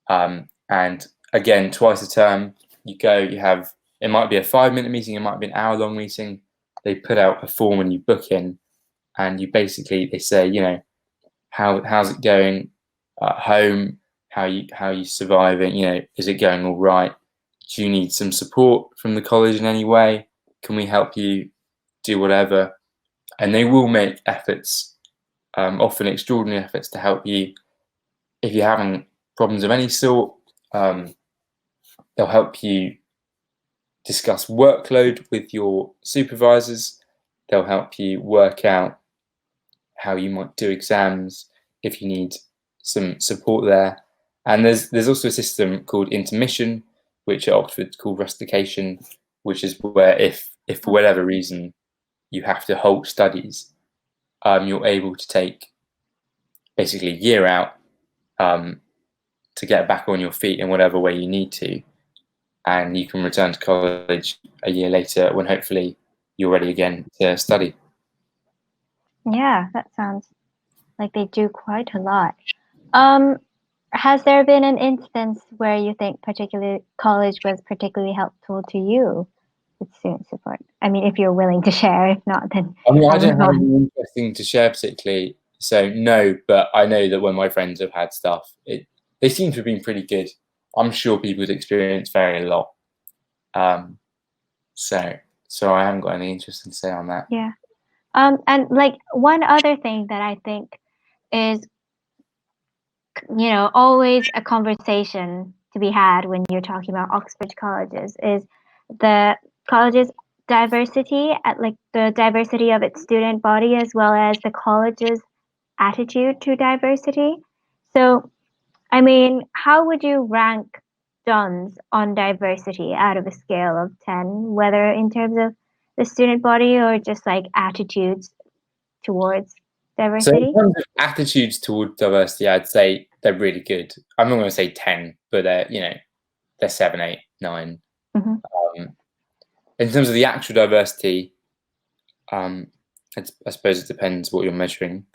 and again, twice a term you go. It might be a 5-minute meeting, it might be an hour-long meeting. They put out a form and you book in, and they say, how's it going at home? How you surviving? Is it going all right? Do you need some support from the college in any way? Can we help you do whatever? And they will make efforts, often extraordinary efforts, to help you if you're having problems of any sort. They'll help you discuss workload with your supervisors. They'll help you work out how you might do exams if you need some support there. And there's also a system called intermission, which at Oxford is called rustication, which is where if for whatever reason you have to halt studies, you're able to take basically a year out to get back on your feet in whatever way you need to, and you can return to college a year later when hopefully you're ready again to study. Yeah, that sounds like they do quite a lot. Has there been an instance where you think particular college was particularly helpful to you with student support? I mean, if you're willing to share. If not, then I don't have anything interesting to share particularly, so no. But I know that when my friends have had stuff, they seem to have been pretty good. I'm sure people would experience very a lot. So I haven't got anything interesting to say on that. Yeah. And like one other thing that I think is, always a conversation to be had when you're talking about Oxbridge colleges is the college's diversity, like the diversity of its student body, as well as the college's attitude to diversity. So, I mean, how would you rank John's on diversity out of a scale of 10, whether in terms of the student body or just like attitudes towards diversity? So in terms of attitudes toward diversity, I'd say they're really good. I'm not going to say 10, but they're 7, 8, 9. Mm-hmm. In terms of the actual diversity, I suppose it depends what you're measuring.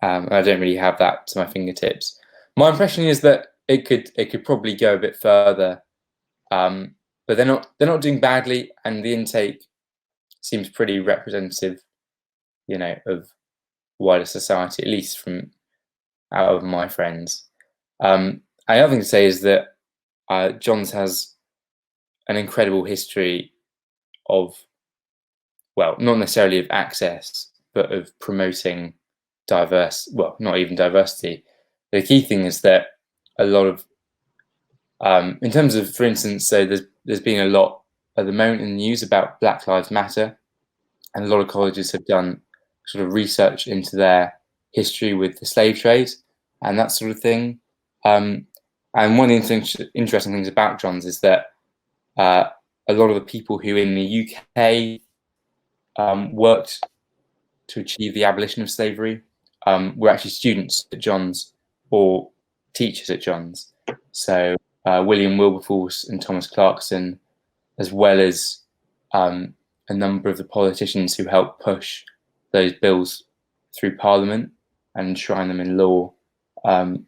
I don't really have that to my fingertips. My impression is that it could probably go a bit further, but they're not doing badly, and the intake seems pretty representative, of wider society, at least from out of my friends. Another thing to say is that John's has an incredible history of, well, not necessarily of access, but of promoting not even diversity. The key thing is that a lot of, in terms of, for instance, so there's been a lot at the moment in the news about Black Lives Matter, and a lot of colleges have done sort of research into their history with the slave trade and that sort of thing. And one of the interesting things about John's is that a lot of the people who in the UK worked to achieve the abolition of slavery were actually students at John's or teachers at John's. So William Wilberforce and Thomas Clarkson, as well as a number of the politicians who helped push those bills through Parliament and enshrine them in law,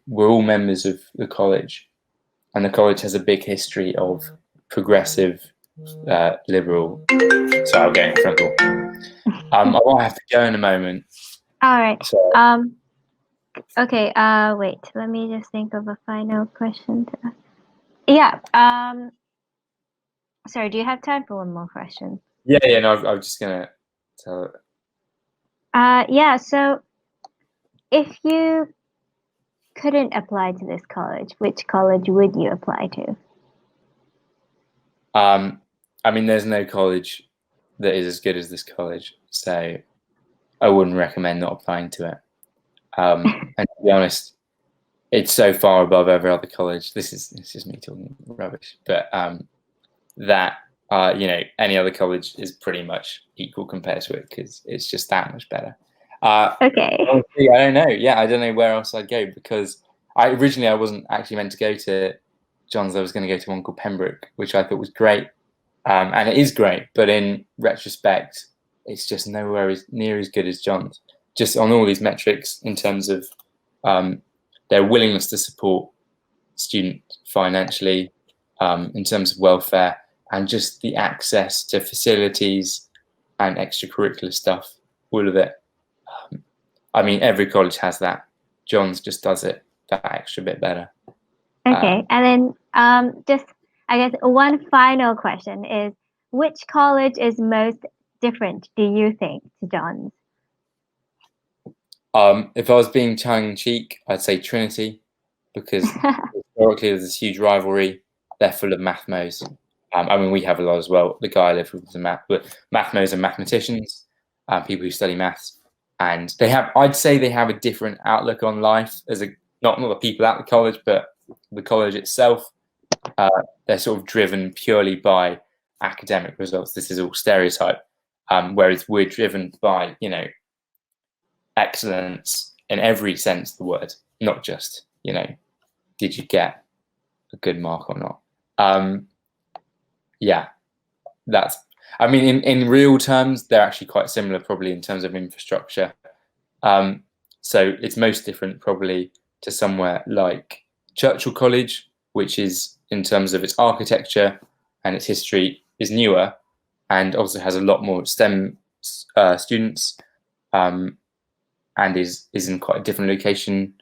were all members of the college. And the college has a big history of progressive, liberal. Sorry, I'm getting in front of. I might have to go in a moment. All right. So, Okay. Wait. Let me just think of a final question to ask. Yeah. Sorry. Do you have time for one more question? Yeah. No, I was just gonna tell it. Yeah. So, if you couldn't apply to this college, which college would you apply to? I mean, there's no college that is as good as this college, so I wouldn't recommend not applying to it. And to be honest, it's so far above every other college. This is me talking rubbish, but that any other college is pretty much equal compared to it because it's just that much better. Okay. Honestly, I don't know. Yeah, I don't know where else I'd go because I wasn't actually meant to go to John's. I was going to go to one called Pembroke, which I thought was great, and it is great. But in retrospect, it's just nowhere near as good as John's. Just on all these metrics in terms of their willingness to support students financially, in terms of welfare, and just the access to facilities and extracurricular stuff, all of it. I mean, every college has that. John's just does it that extra bit better. Okay. And then just I guess one final question is which college is most different, do you think, to John's? If I was being tongue in cheek, I'd say Trinity, because historically there's this huge rivalry. They're full of mathmos. I mean, we have a lot as well. The guy I live with is a mathmos and mathematicians, people who study maths, and I'd say they have a different outlook on life as not the people at the college, but the college itself. They're sort of driven purely by academic results. This is all stereotype, whereas we're driven by excellence in every sense of the word, not just did you get a good mark or not. Yeah, I mean, in real terms, they're actually quite similar, probably in terms of infrastructure. So it's most different probably to somewhere like Churchill College, which is, in terms of its architecture and its history, is newer and also has a lot more STEM students, and is in quite a different location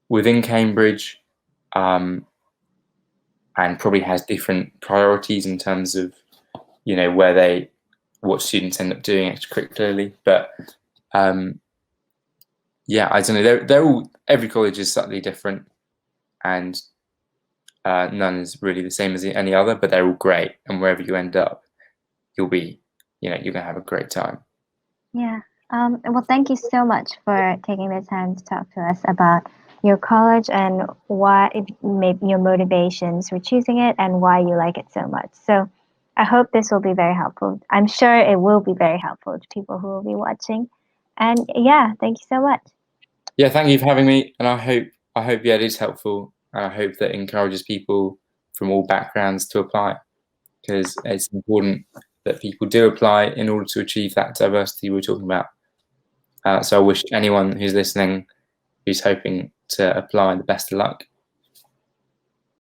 within Cambridge, and probably has different priorities in terms of what students end up doing extracurricularly. But yeah, I don't know. Every college is slightly different, and none is really the same as any other. But they're all great, and wherever you end up, you're gonna have a great time. Yeah. Well, thank you so much for taking the time to talk to us about your college and your motivations for choosing it and why you like it so much. So I hope this will be very helpful. I'm sure it will be very helpful to people who will be watching. And yeah, thank you so much. Yeah, thank you for having me, and I hope it is helpful, and I hope that encourages people from all backgrounds to apply, because it's important that people do apply in order to achieve that diversity we're talking about. So I wish anyone who's listening, who's hoping to apply, the best of luck.